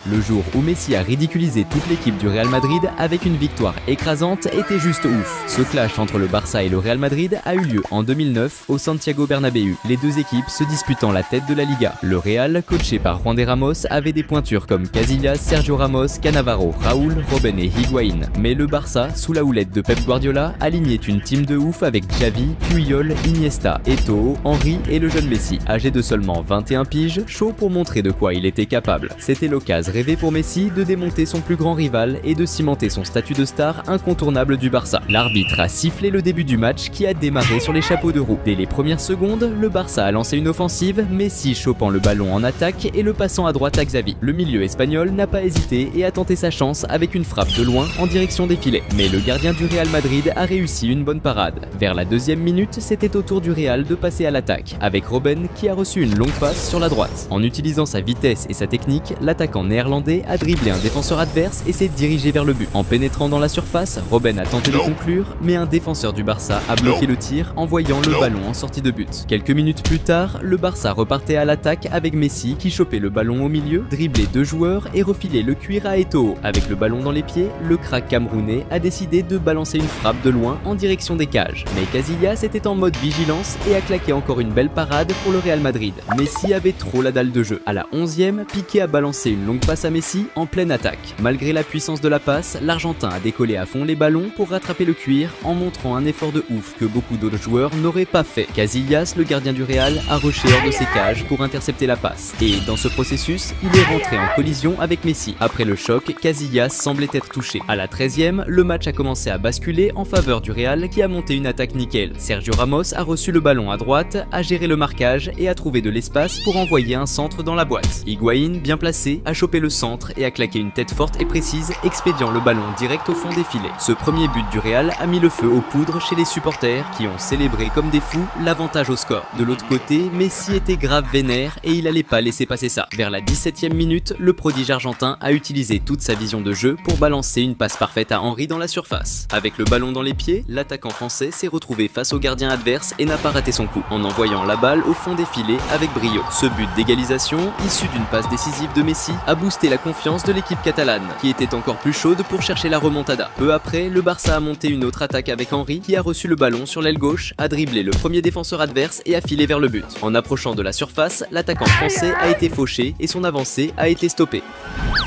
Le jour où Messi a ridiculisé toute l'équipe du Real Madrid avec une victoire écrasante était juste ouf. Ce clash entre le Barça et le Real Madrid a eu lieu en 2009 au Santiago Bernabéu, les deux équipes se disputant la tête de la Liga. Le Real, coaché par Juan de Ramos, avait des pointures comme Casillas, Sergio Ramos, Cannavaro, Raúl, Robben et Higuaín. Mais le Barça, sous la houlette de Pep Guardiola, alignait une team de ouf avec Xavi, Puyol, Iniesta, Eto'o, Henry et le jeune Messi, âgé de seulement 21 piges, chaud pour montrer de quoi il était capable. C'était l'occasion rêvée pour Messi de démonter son plus grand rival et de cimenter son statut de star incontournable du Barça. L'arbitre a sifflé le début du match qui a démarré sur les chapeaux de roue. Dès les premières secondes, le Barça a lancé une offensive, Messi chopant le ballon en attaque et le passant à droite à Xavi. Le milieu espagnol n'a pas hésité et a tenté sa chance avec une frappe de loin en direction des filets. Mais le gardien du Real Madrid a réussi une bonne parade. Vers la deuxième minute, c'était au tour du Real de passer à l'attaque, avec Robben qui a reçu une longue passe sur la droite. En utilisant sa vitesse et sa technique, l'attaquant néerlandais a dribblé un défenseur adverse et s'est dirigé vers le but. En pénétrant dans la surface, Robben a tenté de conclure, mais un défenseur du Barça a bloqué le tir en voyant le ballon en sortie de but. Quelques minutes plus tard, le Barça repartait à l'attaque avec Messi qui chopait le ballon au milieu, driblait deux joueurs et refilait le cuir à Eto'o. Avec le ballon dans les pieds, le crack camerounais a décidé de balancer une frappe de loin en direction des cages. Mais Casillas était en mode vigilance et a claqué encore une belle parade pour le Real Madrid. Messi avait trop la dalle de jeu. À la 11e, Piqué a balancé une longue passe à Messi en pleine attaque. Malgré la puissance de la passe, l'Argentin a décollé à fond les ballons pour rattraper le cuir en montrant un effort de ouf que beaucoup d'autres joueurs n'auraient pas fait. Casillas, le gardien du Real, a rushé hors de ses cages pour intercepter la passe. Et dans ce processus, il est rentré en collision avec Messi. Après le choc, Casillas semblait être touché. À la 13e, le match a commencé à basculer en faveur du Real qui a monté une attaque nickel. Sergio Ramos a reçu le ballon à droite, a géré le marquage et a trouvé de l'espace pour envoyer un centre dans la boîte. Higuaín, bien placé, a chopé le centre et a claqué une tête forte et précise, expédiant le ballon direct au fond des filets. Ce premier but du Real a mis le feu aux poudres chez les supporters qui ont célébré comme des fous l'avantage au score. De l'autre côté, Messi était grave vénère et il allait pas laisser passer ça. Vers la 17e minute, le prodige argentin a utilisé toute sa vision de jeu pour balancer une passe parfaite à Henry dans la surface. Avec le ballon dans les pieds, l'attaquant français s'est retrouvé face au gardien adverse et n'a pas raté son coup, en envoyant la balle au fond des filets avec brio. Ce but d'égalisation, issu d'une passe décisive de Messi, a boosté la confiance de l'équipe catalane, qui était encore plus chaude pour chercher la remontada. Peu après, le Barça a monté une autre attaque avec Henry, qui a reçu le ballon sur l'aile gauche, a dribblé le premier défenseur adverse et a filé vers le but. En approchant de la surface, l'attaquant français a été fauché et son avancée a été stoppée.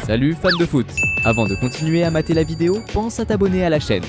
Salut fans de foot! Avant de continuer à mater la vidéo, pense à t'abonner à la chaîne.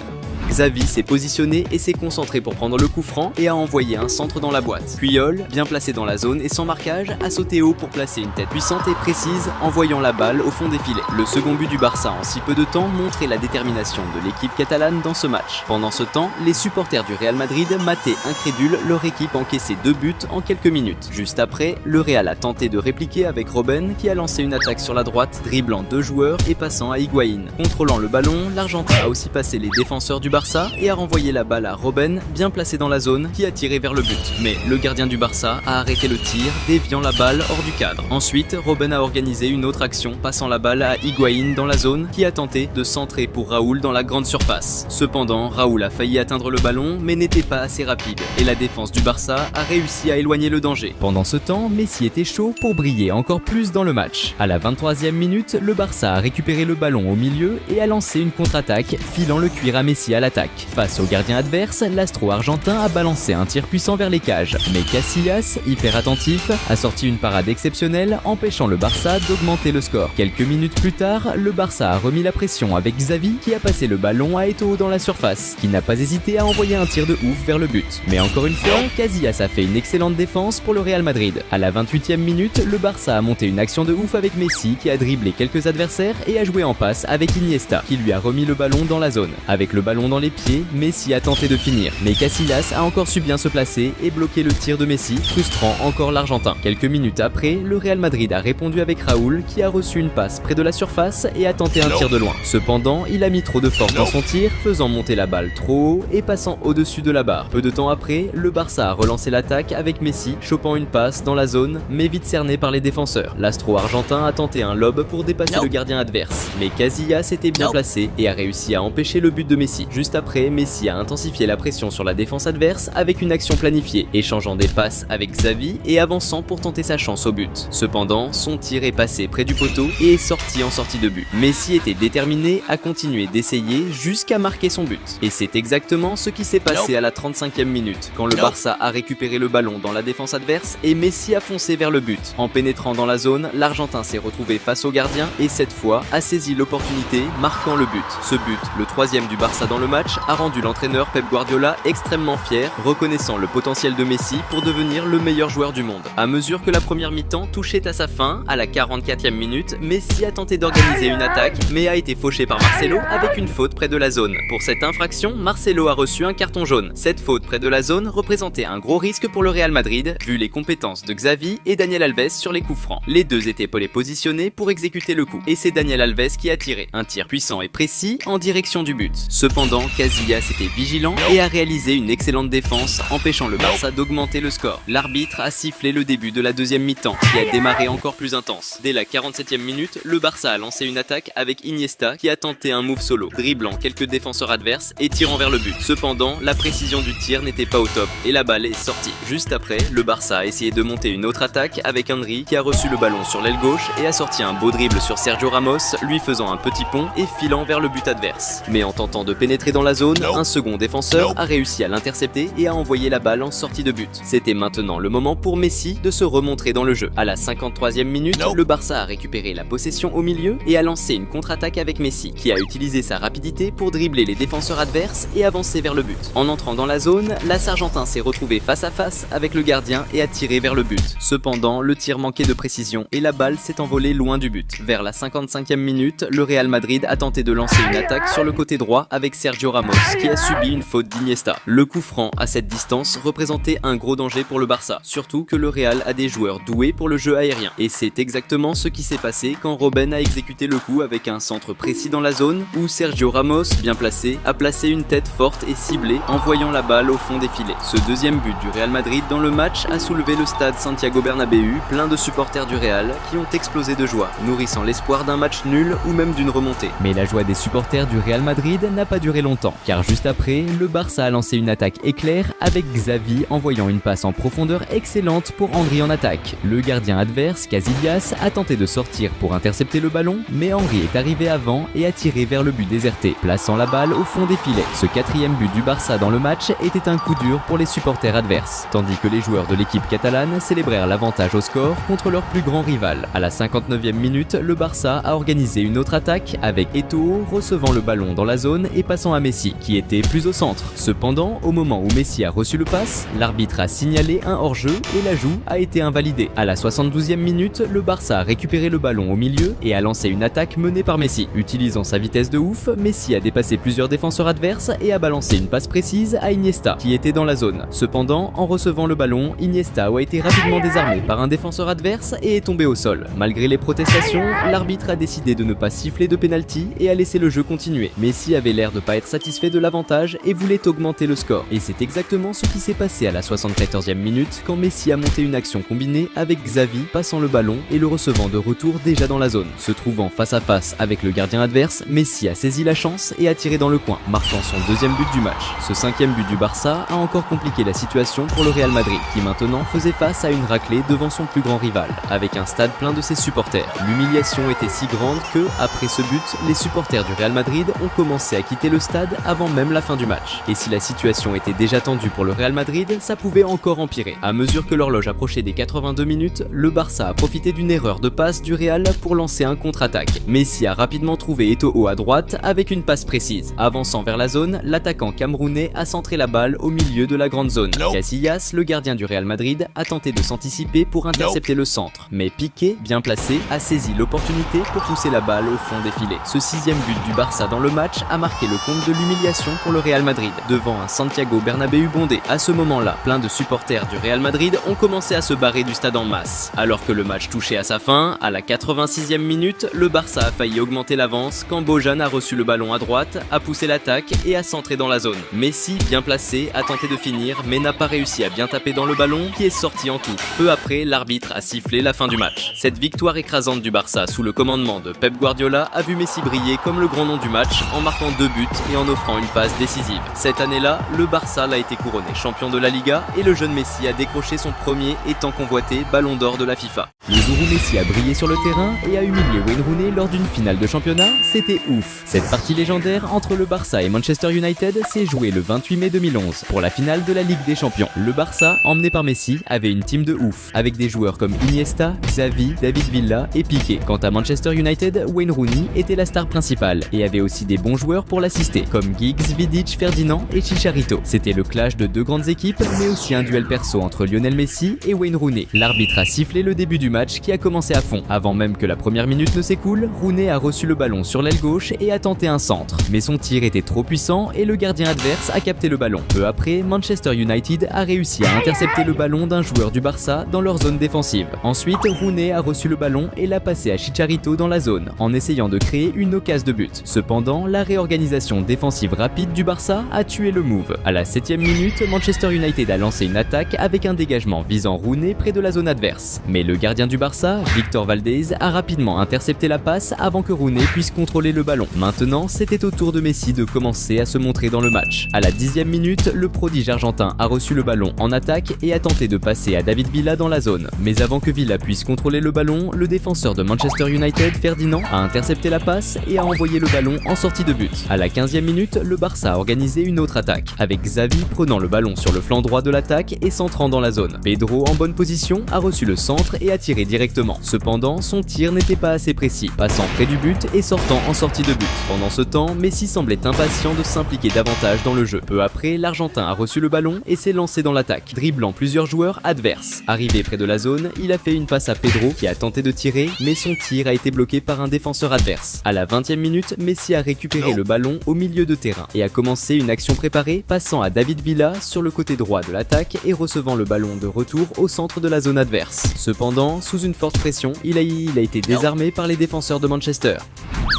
Xavi s'est positionné et s'est concentré pour prendre le coup franc et a envoyé un centre dans la boîte. Puyol, bien placé dans la zone et sans marquage, a sauté haut pour placer une tête puissante et précise, envoyant la balle au fond des filets. Le second but du Barça en si peu de temps montrait la détermination de l'équipe catalane dans ce match. Pendant ce temps, les supporters du Real Madrid mataient incrédules leur équipe encaisser 2 buts en quelques minutes. Juste après, le Real a tenté de répliquer avec Robben qui a lancé une attaque sur la droite, dribblant 2 joueurs et passant à Higuaín. Contrôlant le ballon, l'Argentin a aussi passé les défenseurs du Barça et a renvoyé la balle à Robben, bien placé dans la zone, qui a tiré vers le but. Mais le gardien du Barça a arrêté le tir, déviant la balle hors du cadre. Ensuite, Robben a organisé une autre action, passant la balle à Higuaín dans la zone, qui a tenté de centrer pour Raúl dans la grande surface. Cependant, Raúl a failli atteindre le ballon, mais n'était pas assez rapide, et la défense du Barça a réussi à éloigner le danger. Pendant ce temps, Messi était chaud pour briller encore plus dans le match. À la 23e minute, le Barça a récupéré le ballon au milieu et a lancé une contre-attaque, filant le cuir à Messi à l'attaque. Face au gardien adverse, l'astro argentin a balancé un tir puissant vers les cages, mais Casillas, hyper attentif, a sorti une parade exceptionnelle, empêchant le Barça d'augmenter le score. Quelques minutes plus tard, le Barça a remis la pression avec Xavi qui a passé le ballon à Eto'o dans la surface, qui n'a pas hésité à envoyer un tir de ouf vers le but. Mais encore une fois, Casillas a fait une excellente défense pour le Real Madrid. À la 28e minute, le Barça a monté une action de ouf avec Messi qui a dribblé quelques adversaires et a joué en passe avec Iniesta, qui lui a remis le ballon dans la zone. Avec le ballon dans les pieds, Messi a tenté de finir, mais Casillas a encore su bien se placer et bloquer le tir de Messi, frustrant encore l'Argentin. Quelques minutes après, le Real Madrid a répondu avec Raúl qui a reçu une passe près de la surface et a tenté un tir de loin. Cependant, il a mis trop de force dans son tir, faisant monter la balle trop haut et passant au-dessus de la barre. Peu de temps après, le Barça a relancé l'attaque avec Messi, chopant une passe dans la zone, mais vite cerné par les défenseurs. L'astro argentin a tenté un lob pour dépasser le gardien adverse, mais Casillas était bien placé et a réussi à empêcher le but de Messi. Juste juste après, Messi a intensifié la pression sur la défense adverse avec une action planifiée, échangeant des passes avec Xavi et avançant pour tenter sa chance au but. Cependant, son tir est passé près du poteau et est sorti en sortie de but. Messi était déterminé à continuer d'essayer jusqu'à marquer son but. Et c'est exactement ce qui s'est passé à la 35e minute, quand le Barça a récupéré le ballon dans la défense adverse et Messi a foncé vers le but. En pénétrant dans la zone, l'Argentin s'est retrouvé face au gardien et cette fois a saisi l'opportunité, marquant le but. Ce but, le 3e du Barça dans le match, a rendu l'entraîneur Pep Guardiola extrêmement fier, reconnaissant le potentiel de Messi pour devenir le meilleur joueur du monde. À mesure que la première mi-temps touchait à sa fin, à la 44e minute, Messi a tenté d'organiser une attaque, mais a été fauché par Marcelo avec une faute près de la zone. Pour cette infraction, Marcelo a reçu un carton jaune. Cette faute près de la zone représentait un gros risque pour le Real Madrid, vu les compétences de Xavi et Daniel Alves sur les coups francs. Les deux étaient positionnés pour exécuter le coup, et c'est Daniel Alves qui a tiré. Un tir puissant et précis en direction du but. Cependant, Casillas était vigilant et a réalisé une excellente défense, empêchant le Barça d'augmenter le score. L'arbitre a sifflé le début de la deuxième mi-temps, qui a démarré encore plus intense. Dès la 47e minute, le Barça a lancé une attaque avec Iniesta qui a tenté un move solo, dribblant quelques défenseurs adverses et tirant vers le but. Cependant, la précision du tir n'était pas au top et la balle est sortie. Juste après, le Barça a essayé de monter une autre attaque avec Henry qui a reçu le ballon sur l'aile gauche et a sorti un beau dribble sur Sergio Ramos, lui faisant un petit pont et filant vers le but adverse. Mais en tentant de pénétrer dans la zone, un second défenseur a réussi à l'intercepter et a envoyé la balle en sortie de but. C'était maintenant le moment pour Messi de se remontrer dans le jeu. À la 53e minute, le Barça a récupéré la possession au milieu et a lancé une contre-attaque avec Messi, qui a utilisé sa rapidité pour dribbler les défenseurs adverses et avancer vers le but. En entrant dans la zone, l'Argentin s'est retrouvé face à face avec le gardien et a tiré vers le but. Cependant, le tir manquait de précision et la balle s'est envolée loin du but. Vers la 55e minute, le Real Madrid a tenté de lancer une attaque sur le côté droit avec Sergio Ramos, qui a subi une faute d'Iniesta. Le coup franc à cette distance représentait un gros danger pour le Barça, surtout que le Real a des joueurs doués pour le jeu aérien. Et c'est exactement ce qui s'est passé quand Robben a exécuté le coup avec un centre précis dans la zone, où Sergio Ramos, bien placé, a placé une tête forte et ciblée, envoyant la balle au fond des filets. Ce deuxième but du Real Madrid dans le match a soulevé le stade Santiago Bernabéu, plein de supporters du Real, qui ont explosé de joie, nourrissant l'espoir d'un match nul ou même d'une remontée. Mais la joie des supporters du Real Madrid n'a pas duré longtemps, car juste après, le Barça a lancé une attaque éclair avec Xavi envoyant une passe en profondeur excellente pour Henry en attaque. Le gardien adverse, Casillas, a tenté de sortir pour intercepter le ballon, mais Henry est arrivé avant et a tiré vers le but déserté, plaçant la balle au fond des filets. Ce quatrième but du Barça dans le match était un coup dur pour les supporters adverses, tandis que les joueurs de l'équipe catalane célébrèrent l'avantage au score contre leur plus grand rival. À la 59e minute, le Barça a organisé une autre attaque avec Eto'o recevant le ballon dans la zone et passant à Messi, qui était plus au centre. Cependant, au moment où Messi a reçu le pass, l'arbitre a signalé un hors-jeu et l'ajout a été invalidé. À la 72e minute, le Barça a récupéré le ballon au milieu et a lancé une attaque menée par Messi. Utilisant sa vitesse de ouf, Messi a dépassé plusieurs défenseurs adverses et a balancé une passe précise à Iniesta, qui était dans la zone. Cependant, en recevant le ballon, Iniesta a été rapidement désarmé par un défenseur adverse et est tombé au sol. Malgré les protestations, l'arbitre a décidé de ne pas siffler de pénalty et a laissé le jeu continuer. Messi avait l'air de pas être satisfait de l'avantage et voulait augmenter le score. Et c'est exactement ce qui s'est passé à la 74e minute quand Messi a monté une action combinée avec Xavi passant le ballon et le recevant de retour déjà dans la zone. Se trouvant face à face avec le gardien adverse, Messi a saisi la chance et a tiré dans le coin, marquant son deuxième but du match. Ce cinquième but du Barça a encore compliqué la situation pour le Real Madrid, qui maintenant faisait face à une raclée devant son plus grand rival, avec un stade plein de ses supporters. L'humiliation était si grande que, après ce but, les supporters du Real Madrid ont commencé à quitter le stade avant même la fin du match. Et si la situation était déjà tendue pour le Real Madrid, ça pouvait encore empirer. À mesure que l'horloge approchait des 82 minutes, le Barça a profité d'une erreur de passe du Real pour lancer un contre-attaque. Messi a rapidement trouvé Eto'o à droite avec une passe précise. Avançant vers la zone, l'attaquant camerounais a centré la balle au milieu de la grande zone. Casillas, le gardien du Real Madrid, a tenté de s'anticiper pour intercepter le centre. Mais Piqué, bien placé, a saisi l'opportunité pour pousser la balle au fond des filets. Ce sixième but du Barça dans le match a marqué le compte de l'humiliation pour le Real Madrid, devant un Santiago Bernabéu bondé. À ce moment-là, plein de supporters du Real Madrid ont commencé à se barrer du stade en masse. Alors que le match touchait à sa fin, à la 86e minute, le Barça a failli augmenter l'avance quand Bojan a reçu le ballon à droite, a poussé l'attaque et a centré dans la zone. Messi, bien placé, a tenté de finir mais n'a pas réussi à bien taper dans le ballon qui est sorti en touche. Peu après, l'arbitre a sifflé la fin du match. Cette victoire écrasante du Barça sous le commandement de Pep Guardiola a vu Messi briller comme le grand nom du match en marquant 2 buts et en offrant une passe décisive. Cette année-là, le Barça l'a été couronné champion de la Liga et le jeune Messi a décroché son premier et tant convoité ballon d'or de la FIFA. Le jour où Messi a brillé sur le terrain et a humilié Wayne Rooney lors d'une finale de championnat, c'était ouf. Cette partie légendaire entre le Barça et Manchester United s'est jouée le 28 mai 2011 pour la finale de la Ligue des Champions. Le Barça, emmené par Messi, avait une team de ouf, avec des joueurs comme Iniesta, Xavi, David Villa et Piqué. Quant à Manchester United, Wayne Rooney était la star principale et avait aussi des bons joueurs pour l'assister, comme Giggs, Vidic, Ferdinand et Chicharito. C'était le clash de deux grandes équipes, mais aussi un duel perso entre Lionel Messi et Wayne Rooney. L'arbitre a sifflé le début du match qui a commencé à fond. Avant même que la première minute ne s'écoule, Rooney a reçu le ballon sur l'aile gauche et a tenté un centre. Mais son tir était trop puissant et le gardien adverse a capté le ballon. Peu après, Manchester United a réussi à intercepter le ballon d'un joueur du Barça dans leur zone défensive. Ensuite, Rooney a reçu le ballon et l'a passé à Chicharito dans la zone, en essayant de créer une occasion de but. Cependant, la réorganisation défensive rapide du Barça a tué le move. À la 7e minute, Manchester United a lancé une attaque avec un dégagement visant Rooney près de la zone adverse. Mais le gardien du Barça, Victor Valdés, a rapidement intercepté la passe avant que Rooney puisse contrôler le ballon. Maintenant, c'était au tour de Messi de commencer à se montrer dans le match. À la 10e minute, le prodige argentin a reçu le ballon en attaque et a tenté de passer à David Villa dans la zone. Mais avant que Villa puisse contrôler le ballon, le défenseur de Manchester United, Ferdinand, a intercepté la passe et a envoyé le ballon en sortie de but. À la 15e minute, le Barça a organisé une autre attaque, avec Xavi prenant le ballon sur le flanc droit de l'attaque et centrant dans la zone. Pedro, en bonne position, a reçu le centre et a tiré directement. Cependant, son tir n'était pas assez précis, passant près du but et sortant en sortie de but. Pendant ce temps, Messi semblait impatient de s'impliquer davantage dans le jeu. Peu après, l'Argentin a reçu le ballon et s'est lancé dans l'attaque, dribblant plusieurs joueurs adverses. Arrivé près de la zone, il a fait une passe à Pedro qui a tenté de tirer, mais son tir a été bloqué par un défenseur adverse. À la 20e minute, Messi a récupéré le ballon au milieu de terrain et a commencé une action préparée, passant à David Villa sur le côté droit de l'attaque et recevant le ballon de retour au centre de la zone adverse. Cependant, sous une forte pression, il a été désarmé par les défenseurs de Manchester.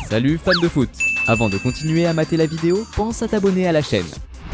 Salut fans de foot! Avant de continuer à mater la vidéo, pense à t'abonner à la chaîne.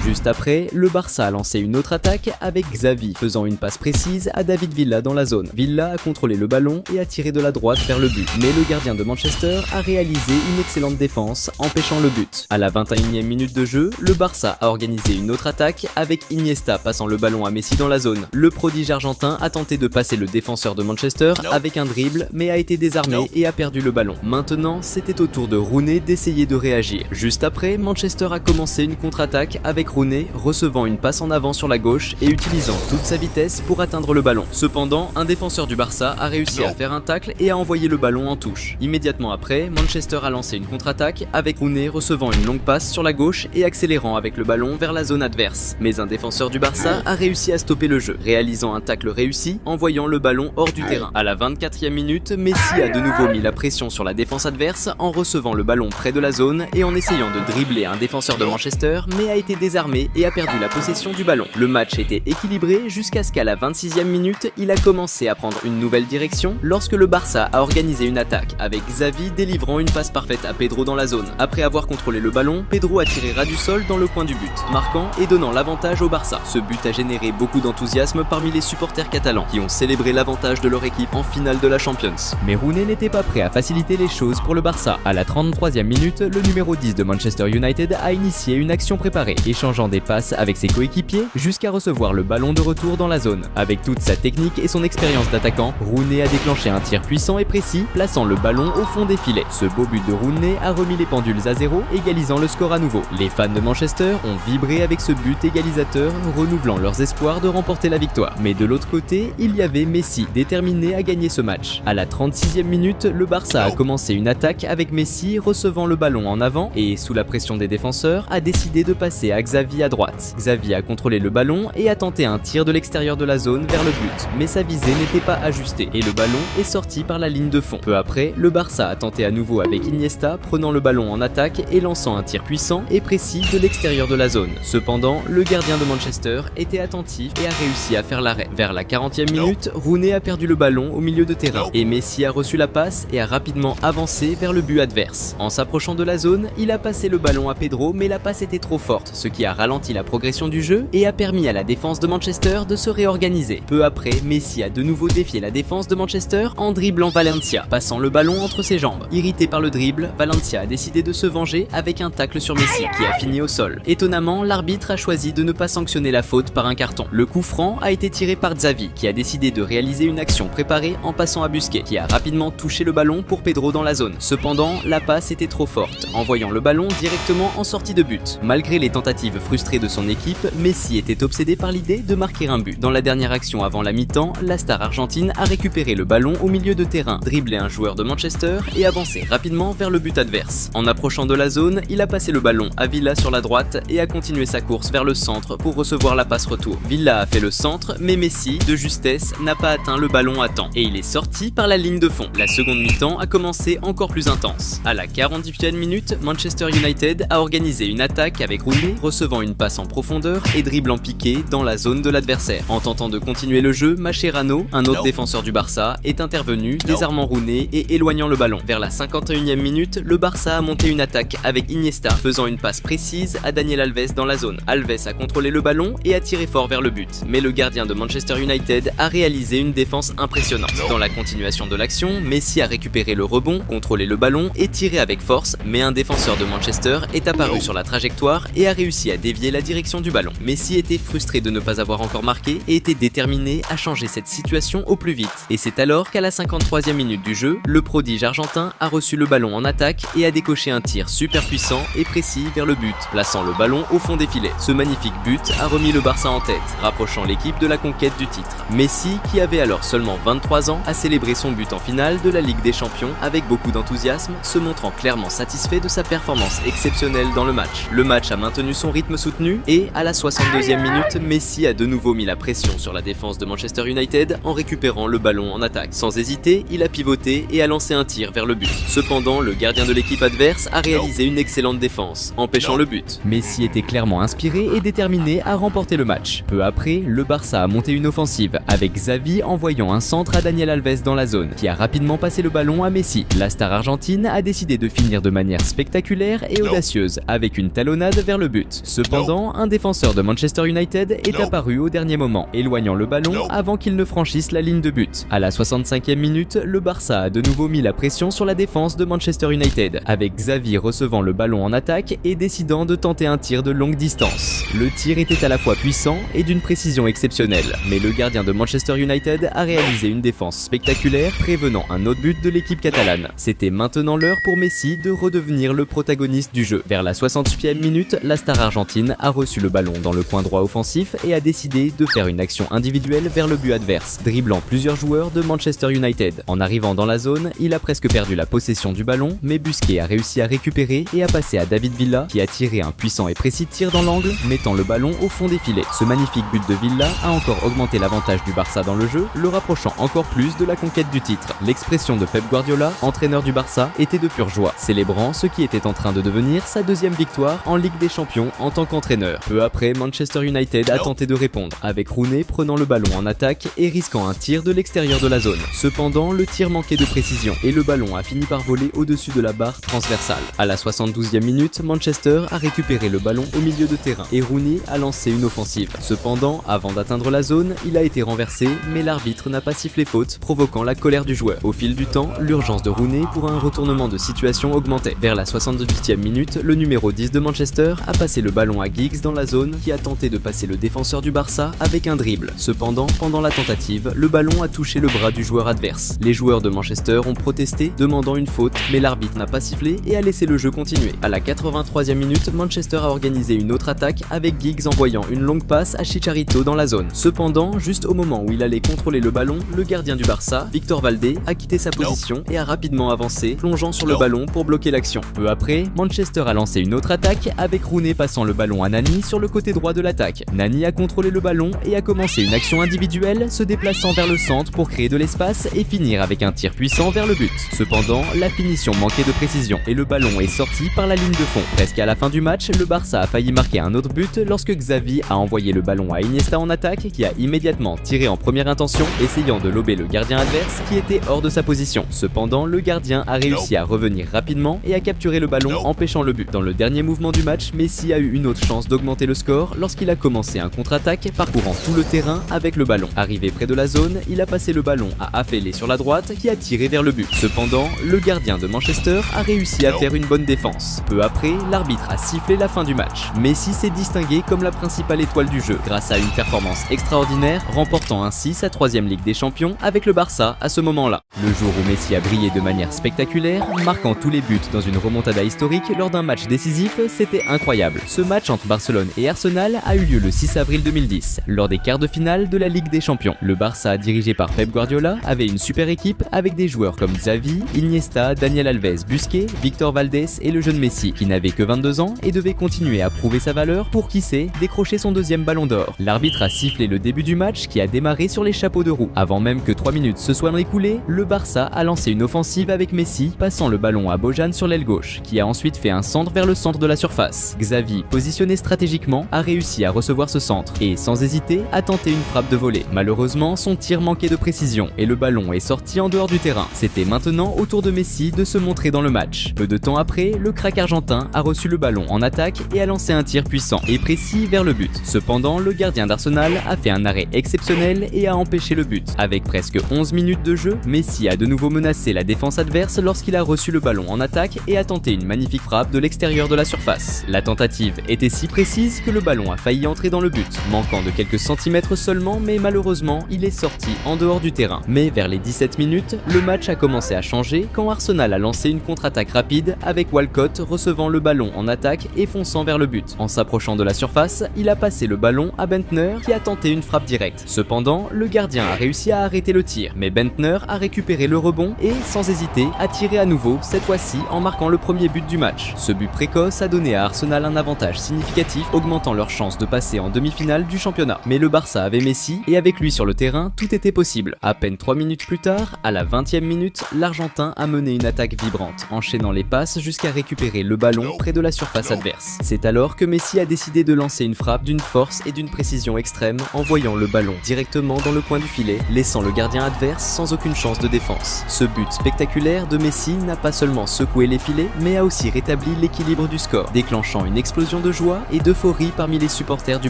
Juste après, le Barça a lancé une autre attaque avec Xavi faisant une passe précise à David Villa dans la zone. Villa a contrôlé le ballon et a tiré de la droite vers le but, mais le gardien de Manchester a réalisé une excellente défense, empêchant le but. À la 21e minute de jeu, le Barça a organisé une autre attaque avec Iniesta passant le ballon à Messi dans la zone. Le prodige argentin a tenté de passer le défenseur de Manchester avec un dribble, mais a été désarmé et a perdu le ballon. Maintenant, c'était au tour de Rooney d'essayer de réagir. Juste après, Manchester a commencé une contre-attaque avec Rooney recevant une passe en avant sur la gauche et utilisant toute sa vitesse pour atteindre le ballon. Cependant, un défenseur du Barça a réussi à faire un tacle et a envoyé le ballon en touche. Immédiatement après, Manchester a lancé une contre-attaque avec Rooney recevant une longue passe sur la gauche et accélérant avec le ballon vers la zone adverse. Mais un défenseur du Barça a réussi à stopper le jeu, réalisant un tacle réussi, envoyant le ballon hors du terrain. À la 24e minute, Messi a de nouveau mis la pression sur la défense adverse en recevant le ballon près de la zone et en essayant de dribbler un défenseur de Manchester, mais a été désarmé et a perdu la possession du ballon. Le match était équilibré jusqu'à ce qu'à la 26e minute, il a commencé à prendre une nouvelle direction lorsque le Barça a organisé une attaque avec Xavi délivrant une passe parfaite à Pedro dans la zone. Après avoir contrôlé le ballon, Pedro a tiré ras du sol dans le coin du but, marquant et donnant l'avantage au Barça. Ce but a généré beaucoup d'enthousiasme parmi les supporters catalans qui ont célébré l'avantage de leur équipe en finale de la Champions. Mais Rooney n'était pas prêt à faciliter les choses pour le Barça. À la 33e minute, le numéro 10 de Manchester United a initié une action préparée, échangeant des passes avec ses coéquipiers jusqu'à recevoir le ballon de retour dans la zone. Avec toute sa technique et son expérience d'attaquant, Rooney a déclenché un tir puissant et précis, plaçant le ballon au fond des filets. Ce beau but de Rooney a remis les pendules à zéro, égalisant le score à nouveau. Les fans de Manchester ont vibré avec ce but égalisateur, renouvelant leurs espoirs de remporter la victoire. Mais de l'autre côté, il y avait Messi, déterminé à gagner ce match. À la 36e minute, le Barça a commencé une attaque avec Messi recevant le ballon en avant et, sous la pression des défenseurs, a décidé de passer à Xavi à droite. Xavi a contrôlé le ballon et a tenté un tir de l'extérieur de la zone vers le but, mais sa visée n'était pas ajustée et le ballon est sorti par la ligne de fond. Peu après, le Barça a tenté à nouveau avec Iniesta, prenant le ballon en attaque et lançant un tir puissant et précis de l'extérieur de la zone. Cependant, le gardien de Manchester était attentif et a réussi à faire l'arrêt. Vers la 40e minute, Rooney a perdu le ballon au milieu de terrain et Messi a reçu la passe et a rapidement avancé vers le but adverse. En s'approchant de la zone, il a passé le ballon à Pedro, mais la passe était trop forte, ce qui a ralenti la progression du jeu et a permis à la défense de Manchester de se réorganiser. Peu après, Messi a de nouveau défié la défense de Manchester en dribblant Valencia, passant le ballon entre ses jambes. Irrité par le dribble, Valencia a décidé de se venger avec un tacle sur Messi qui a fini au sol. Étonnamment, l'arbitre a choisi de ne pas sanctionner la faute par un carton. Le coup franc a été tiré par Xavi qui a décidé de réaliser une action préparée en passant à Busquets qui a rapidement touché le ballon pour Pedro dans la zone. Cependant, la passe était trop forte, envoyant le ballon directement en sortie de but. Malgré les tentatives frustrées de son équipe, Messi était obsédé par l'idée de marquer un but. Dans la dernière action avant la mi-temps, la star argentine a récupéré le ballon au milieu de terrain, dribblé un joueur de Manchester et avancé rapidement vers le but adverse. En approchant de la zone, il a passé le ballon à Villa sur la droite et a continué sa course vers le centre pour recevoir la passe retour. Villa a fait le centre, mais Messi, de justesse, n'a pas atteint le ballon à temps et il est sorti par la ligne de fond. La seconde mi-temps a commencé encore plus intense. À la 48e minute, Manchester United a organisé une attaque avec Rooney, recevant une passe en profondeur et dribblant piqué dans la zone de l'adversaire. En tentant de continuer le jeu, Mascherano, un autre défenseur du Barça, est intervenu, désarmant Rooney et éloignant le ballon. Vers la 51e minute, le Barça a monté une attaque avec Iniesta, faisant une passe précise à Daniel Alves dans la zone. Alves a contrôlé le ballon et a tiré fort vers le but, mais le gardien de Manchester United a réalisé une défense impressionnante. Dans la continuation de l'action, Messi a récupéré le rebond, contrôlé le ballon et tiré avec force, mais un défenseur de Manchester est apparu sur la trajectoire et a réussi à dévier la direction du ballon. Messi était frustré de ne pas avoir encore marqué et était déterminé à changer cette situation au plus vite. Et c'est alors qu'à la 53e minute du jeu, le prodige argentin a reçu le ballon en attaque et a décoché un tir super puissant et précis vers le but, plaçant le ballon au fond des filets. Ce magnifique but a remis le Barça en tête, rapprochant l'équipe de la conquête du titre. Messi, qui avait alors seulement 23 ans, a célébré son but en finale de la Ligue des Champions avec beaucoup d'enthousiasme, se montrant clairement satisfait de sa performance exceptionnelle dans le match. Le match a maintenu son rythme soutenu et, à la 62e minute, Messi a de nouveau mis la pression sur la défense de Manchester United en récupérant le ballon en attaque. Sans hésiter, il a pivoté et a lancé un tir vers le but. Cependant, le gardien de l'équipe adverse a réalisé une excellente défense, empêchant le but. Messi était clairement inspiré et déterminé à remporter le match. Peu après, le Barça a monté une offensive, avec Xavi envoyant un centre à Daniel Alves dans la zone, qui a rapidement passé le ballon à Messi. La star argentine a décidé de finir de manière spectaculaire et audacieuse, avec une talonnade vers le but. Cependant, un défenseur de Manchester United est apparu au dernier moment, éloignant le ballon avant qu'il ne franchisse la ligne de but. À la 65e minute, le Barça a de nouveau mis la pression sur la défense de Manchester United, avec Xavi recevant le ballon en attaque et décidant de tenter un tir de longue distance. Le tir était à la fois puissant et d'une précision exceptionnelle, mais le gardien de Manchester United a réalisé une défense spectaculaire, prévenant un autre but de l'équipe catalane. C'était maintenant l'heure pour Messi de redevenir le protagoniste du jeu. Vers la 68e minute, la star argentine a reçu le ballon dans le coin droit offensif et a décidé de faire une action individuelle vers le but adverse, dribblant plusieurs joueurs de Manchester United. En arrivant dans la zone, il a presque perdu la possession du ballon, mais Busquets a réussi à récupérer et a passé à David Villa, qui a tiré un puissant et précis tir dans l'angle, mettant le ballon au fond des filets. Ce magnifique but de Villa a encore augmenté l'avantage du Barça dans le jeu, le rapprochant encore plus de la conquête du titre. L'expression de Pep Guardiola, entraîneur du Barça, était de pure joie, célébrant ce qui était en train de devenir sa deuxième victoire en Ligue des Champions en tant qu'entraîneur. Peu après, Manchester United a tenté de répondre, avec Rooney prenant le ballon en attaque et risquant un tir de l'extérieur de la zone. Cependant, le tir manquait de précision et le ballon a fini par voler au-dessus de la barre transversale. À la 72e minute, Manchester a récupéré le ballon au milieu de terrain et Rooney a lancé une offensive. Cependant, avant d'atteindre la zone, il a été renversé, mais l'arbitre n'a pas sifflé faute, provoquant la colère du joueur. Au fil du temps, l'urgence de Rooney pour un retournement de situation augmentait. Vers la 78e minute, le numéro 10 de Manchester a passé le ballon à Giggs dans la zone, qui a tenté de passer le défenseur du Barça avec un dribble. Cependant, pendant la tentative, le ballon a touché le bras du joueur adverse. Les joueurs de Manchester ont protesté, demandant une faute, mais l'arbitre n'a pas sifflé et a laissé le jeu continuer. À la 83e minute, Manchester a organisé une autre attaque avec Giggs envoyant une longue passe à Chicharito dans la zone. Cependant, juste au moment où il allait contrôler le ballon, le gardien du Barça, Victor Valdé, a quitté sa position et a rapidement avancé, plongeant sur le ballon pour bloquer l'action. Peu après, Manchester a lancé une autre attaque avec Rooney passant le ballon à Nani sur le côté droit de l'attaque. Nani a contrôlé le ballon et a commencé une action individuelle, se déplaçant vers le centre pour créer de l'espace et finir avec un tir puissant vers le but. Cependant, la finition manquait de précision et le ballon est sorti par la ligne de fond. Presque à la fin du match, le Barça a failli marquer un autre but lorsque Xavi a envoyé le ballon à Iniesta en attaque, qui a immédiatement tiré en première intention, essayant de lober le gardien adverse qui était hors de sa position. Cependant, le gardien a réussi à revenir rapidement et à capturer le ballon, empêchant le but. Dans le dernier mouvement du match, Messi a eu une autre chance d'augmenter le score lorsqu'il a commencé un contre-attaque parcourant tout le terrain avec le ballon. Arrivé près de la zone, il a passé le ballon à Afellay sur la droite qui a tiré vers le but. Cependant, le gardien de Manchester a réussi à faire une bonne défense. Peu après, l'arbitre a sifflé la fin du match. Messi s'est distingué comme la principale étoile du jeu grâce à une performance extraordinaire, remportant ainsi sa 3e Ligue des Champions avec le Barça à ce moment-là. Le jour où Messi a brillé de manière spectaculaire, marquant tous les buts dans une remontada historique lors d'un match décisif, c'était incroyable. Ce match entre Barcelone et Arsenal a eu lieu le 6 avril 2010, lors des quarts de finale de la Ligue des Champions. Le Barça, dirigé par Pep Guardiola, avait une super équipe avec des joueurs comme Xavi, Iniesta, Daniel Alves, Busquets, Victor Valdés et le jeune Messi, qui n'avait que 22 ans et devait continuer à prouver sa valeur pour, qui sait, décrocher son 2e ballon d'or. L'arbitre a sifflé le début du match qui a démarré sur les chapeaux de roue. Avant même que 3 minutes se soient écoulées, le Barça a lancé une offensive avec Messi, passant le ballon à Bojan sur l'aile gauche, qui a ensuite fait un centre vers le centre de la surface. Xavi, positionné stratégiquement, a réussi à recevoir ce centre et, sans hésiter, a tenté une frappe de volée. Malheureusement, son tir manquait de précision et le ballon est sorti en dehors du terrain. C'était maintenant au tour de Messi de se montrer dans le match. Peu de temps après, le crack argentin a reçu le ballon en attaque et a lancé un tir puissant et précis vers le but. Cependant, le gardien d'Arsenal a fait un arrêt exceptionnel et a empêché le but. Avec presque 11 minutes de jeu, Messi a de nouveau menacé la défense adverse lorsqu'il a reçu le ballon en attaque et a tenté une magnifique frappe de l'extérieur de la surface. La tentative était si précise que le ballon a failli entrer dans le but, manquant de quelques centimètres seulement, mais malheureusement, il est sorti en dehors du terrain. Mais vers les 17 minutes, le match a commencé à changer quand Arsenal a lancé une contre-attaque rapide avec Walcott recevant le ballon en attaque et fonçant vers le but. En s'approchant de la surface, il a passé le ballon à Bentner qui a tenté une frappe directe. Cependant, le gardien a réussi à arrêter le tir, mais Bentner a récupéré le rebond et, sans hésiter, a tiré à nouveau, cette fois-ci en marquant le premier but du match. Ce but précoce a donné à Arsenal un avantage significatif, augmentant leur chance de passer en demi-finale du championnat. Mais le Barça avait Messi et avec lui sur le terrain, tout était possible. À peine 3 minutes plus tard, à la 20e minute, l'Argentin a mené une attaque vibrante, enchaînant les passes jusqu'à récupérer le ballon près de la surface adverse. C'est alors que Messi a décidé de lancer une frappe d'une force et d'une précision extrême, envoyant le ballon directement dans le coin du filet, laissant le gardien adverse sans aucune chance de défense. Ce but spectaculaire de Messi n'a pas seulement secoué les filets, mais a aussi rétabli l'équilibre du score, déclenchant une explosion de joie et d'euphorie parmi les supporters du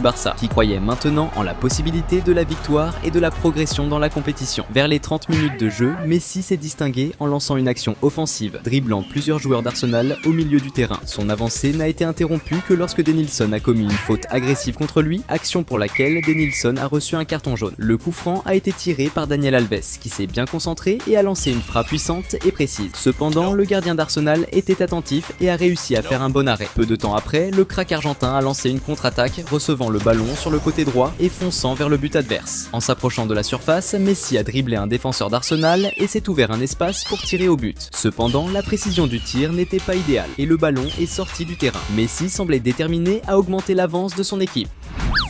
Barça, qui croyaient maintenant en la possibilité de la victoire et de la progression dans la compétition. Vers les 30 minutes de jeu, Messi s'est distingué en lançant une action offensive, dribblant plusieurs joueurs d'Arsenal au milieu du terrain. Son avancée n'a été interrompue que lorsque Denilson a commis une faute agressive contre lui, action pour laquelle Denilson a reçu un carton jaune. Le coup franc a été tiré par Daniel Alves, qui s'est bien concentré et a lancé une frappe puissante et précise. Cependant, le gardien d'Arsenal était attentif et a réussi à faire un bon arrêt. Peu de temps après, le crack argentin a lancé une contre-attaque, recevant le ballon sur le côté droit et fonçant vers le but adverse. En s'approchant de la surface, Messi a dribblé un défenseur d'Arsenal et s'est ouvert un espace pour tirer au but. Cependant, la précision du tir n'était pas idéale et le ballon est sorti du terrain. Messi semblait déterminé à augmenter l'avance de son équipe.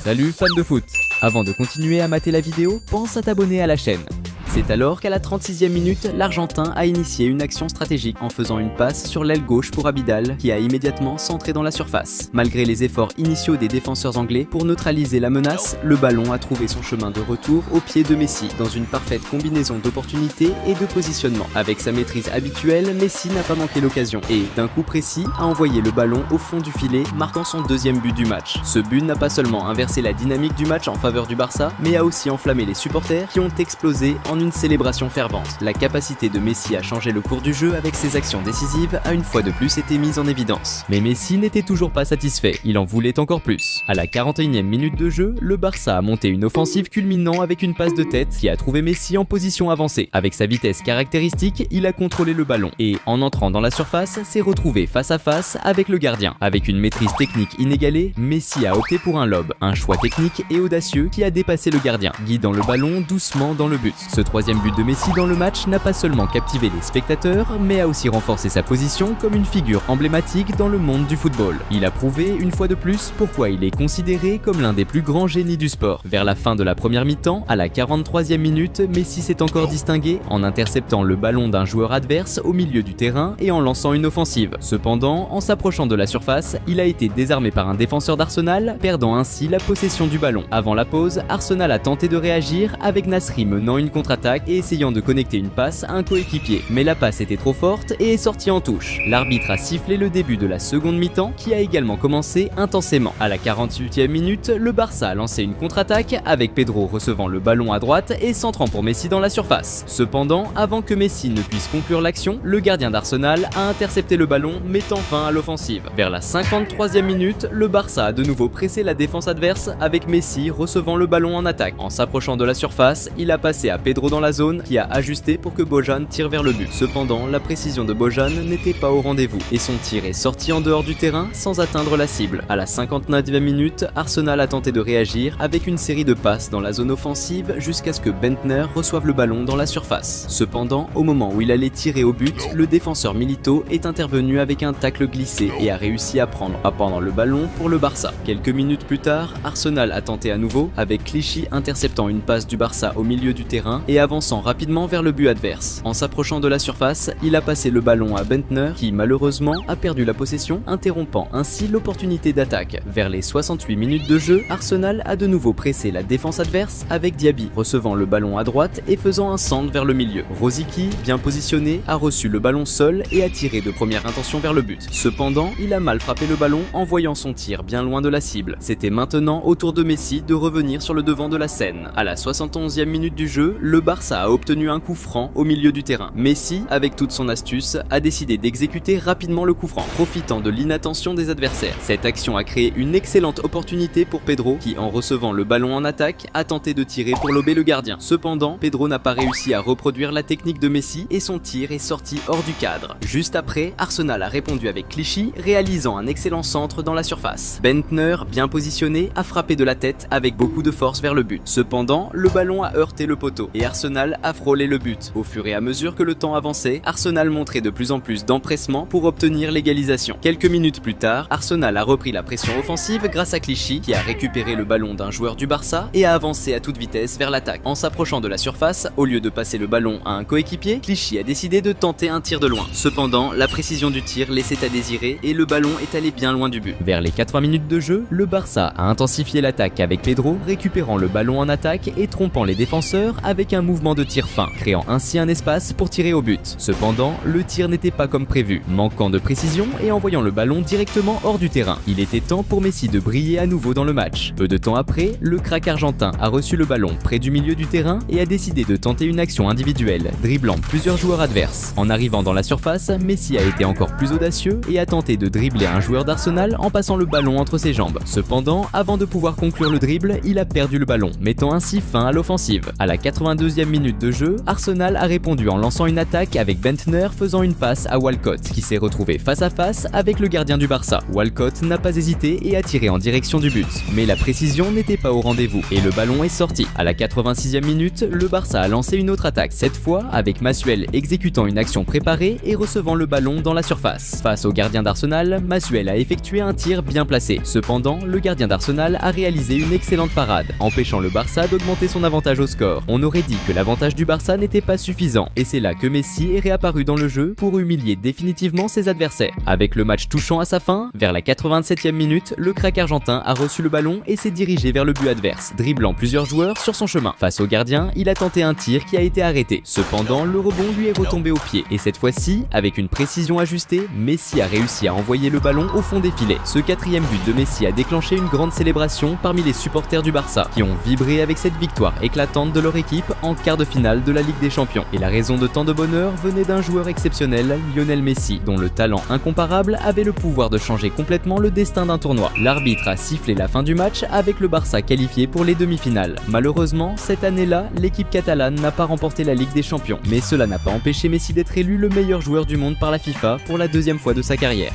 Salut fans de foot! Avant de continuer à mater la vidéo, pense à t'abonner à la chaîne. C'est alors qu'à la 36e minute, l'Argentin a initié une action stratégique en faisant une passe sur l'aile gauche pour Abidal qui a immédiatement centré dans la surface. Malgré les efforts initiaux des défenseurs anglais pour neutraliser la menace, le ballon a trouvé son chemin de retour au pied de Messi dans une parfaite combinaison d'opportunités et de positionnement. Avec sa maîtrise habituelle, Messi n'a pas manqué l'occasion et, d'un coup précis, a envoyé le ballon au fond du filet, marquant son 2e but du match. Ce but n'a pas seulement inversé la dynamique du match en faveur du Barça, mais a aussi enflammé les supporters qui ont explosé en une célébration fervente. La capacité de Messi à changer le cours du jeu avec ses actions décisives a une fois de plus été mise en évidence. Mais Messi n'était toujours pas satisfait, il en voulait encore plus. À la 41e minute de jeu, le Barça a monté une offensive culminant avec une passe de tête qui a trouvé Messi en position avancée. Avec sa vitesse caractéristique, il a contrôlé le ballon et, en entrant dans la surface, s'est retrouvé face à face avec le gardien. Avec une maîtrise technique inégalée, Messi a opté pour un lob, un choix technique et audacieux qui a dépassé le gardien, guidant le ballon doucement dans le but. Ce 3e but de Messi dans le match n'a pas seulement captivé les spectateurs, mais a aussi renforcé sa position comme une figure emblématique dans le monde du football. Il a prouvé une fois de plus pourquoi il est considéré comme l'un des plus grands génies du sport. Vers la fin de la première mi-temps, à la 43e minute, Messi s'est encore distingué en interceptant le ballon d'un joueur adverse au milieu du terrain et en lançant une offensive. Cependant, en s'approchant de la surface, il a été désarmé par un défenseur d'Arsenal, perdant ainsi la possession du ballon. Avant la pause, Arsenal a tenté de réagir avec Nasri menant une contre-attaque. contre-attaque et essayant de connecter une passe à un coéquipier. Mais la passe était trop forte et est sortie en touche. L'arbitre a sifflé le début de la seconde mi-temps qui a également commencé intensément. À la 48e minute, le Barça a lancé une contre-attaque avec Pedro recevant le ballon à droite et centrant pour Messi dans la surface. Cependant, avant que Messi ne puisse conclure l'action, le gardien d'Arsenal a intercepté le ballon, mettant fin à l'offensive. Vers la 53e minute, le Barça a de nouveau pressé la défense adverse avec Messi recevant le ballon en attaque. En s'approchant de la surface, il a passé à Pedro dans la zone qui a ajusté pour que Bojan tire vers le but. Cependant, la précision de Bojan n'était pas au rendez-vous et son tir est sorti en dehors du terrain sans atteindre la cible. À la 59e minute, Arsenal a tenté de réagir avec une série de passes dans la zone offensive jusqu'à ce que Bentner reçoive le ballon dans la surface. Cependant, au moment où il allait tirer au but, le défenseur Milito est intervenu avec un tacle glissé et a réussi à prendre le ballon pour le Barça. Quelques minutes plus tard, Arsenal a tenté à nouveau avec Clichy interceptant une passe du Barça au milieu du terrain et avançant rapidement vers le but adverse. En s'approchant de la surface, il a passé le ballon à Bentner qui malheureusement a perdu la possession, interrompant ainsi l'opportunité d'attaque. Vers les 68 minutes de jeu, Arsenal a de nouveau pressé la défense adverse avec Diaby recevant le ballon à droite et faisant un centre vers le milieu. Rosicky, bien positionné, a reçu le ballon seul et a tiré de première intention vers le but. Cependant, il a mal frappé le ballon en voyant son tir bien loin de la cible. C'était maintenant au tour de Messi de revenir sur le devant de la scène. À la 71e minute du jeu, le Barça a obtenu un coup franc au milieu du terrain. Messi, avec toute son astuce, a décidé d'exécuter rapidement le coup franc, profitant de l'inattention des adversaires. Cette action a créé une excellente opportunité pour Pedro qui, en recevant le ballon en attaque, a tenté de tirer pour lober le gardien. Cependant, Pedro n'a pas réussi à reproduire la technique de Messi et son tir est sorti hors du cadre. Juste après, Arsenal a répondu avec Clichy, réalisant un excellent centre dans la surface. Bentner, bien positionné, a frappé de la tête avec beaucoup de force vers le but. Cependant, le ballon a heurté le poteau et Arsenal a frôlé le but. Au fur et à mesure que le temps avançait, Arsenal montrait de plus en plus d'empressement pour obtenir l'égalisation. Quelques minutes plus tard, Arsenal a repris la pression offensive grâce à Clichy qui a récupéré le ballon d'un joueur du Barça et a avancé à toute vitesse vers l'attaque. En s'approchant de la surface, au lieu de passer le ballon à un coéquipier, Clichy a décidé de tenter un tir de loin. Cependant, la précision du tir laissait à désirer et le ballon est allé bien loin du but. Vers les 80 minutes de jeu, le Barça a intensifié l'attaque avec Pedro, récupérant le ballon en attaque et trompant les défenseurs avec un mouvement de tir fin, créant ainsi un espace pour tirer au but. Cependant, le tir n'était pas comme prévu, manquant de précision et envoyant le ballon directement hors du terrain. Il était temps pour Messi de briller à nouveau dans le match. Peu de temps après, le crack argentin a reçu le ballon près du milieu du terrain et a décidé de tenter une action individuelle, dribblant plusieurs joueurs adverses. En arrivant dans la surface, Messi a été encore plus audacieux et a tenté de dribbler un joueur d'Arsenal en passant le ballon entre ses jambes. Cependant, avant de pouvoir conclure le dribble, il a perdu le ballon, mettant ainsi fin à l'offensive. À la 82e minute de jeu, Arsenal a répondu en lançant une attaque avec Bentner faisant une passe à Walcott, qui s'est retrouvé face à face avec le gardien du Barça. Walcott n'a pas hésité et a tiré en direction du but. Mais la précision n'était pas au rendez-vous et le ballon est sorti. À la 86e minute, le Barça a lancé une autre attaque, cette fois avec Massuel exécutant une action préparée et recevant le ballon dans la surface. Face au gardien d'Arsenal, Massuel a effectué un tir bien placé. Cependant, le gardien d'Arsenal a réalisé une excellente parade, empêchant le Barça d'augmenter son avantage au score. On aurait dit que l'avantage du Barça n'était pas suffisant et c'est là que Messi est réapparu dans le jeu pour humilier définitivement ses adversaires. Avec le match touchant à sa fin, vers la 87e minute, le crack argentin a reçu le ballon et s'est dirigé vers le but adverse, dribblant plusieurs joueurs sur son chemin. Face au gardien, il a tenté un tir qui a été arrêté. Cependant, le rebond lui est retombé au pied et cette fois-ci, avec une précision ajustée, Messi a réussi à envoyer le ballon au fond des filets. Ce quatrième but de Messi a déclenché une grande célébration parmi les supporters du Barça qui ont vibré avec cette victoire éclatante de leur équipe en quart de finale de la Ligue des Champions. Et la raison de tant de bonheur venait d'un joueur exceptionnel, Lionel Messi, dont le talent incomparable avait le pouvoir de changer complètement le destin d'un tournoi. L'arbitre a sifflé la fin du match avec le Barça qualifié pour les demi-finales. Malheureusement, cette année-là, l'équipe catalane n'a pas remporté la Ligue des Champions, mais cela n'a pas empêché Messi d'être élu le meilleur joueur du monde par la FIFA pour la deuxième fois de sa carrière.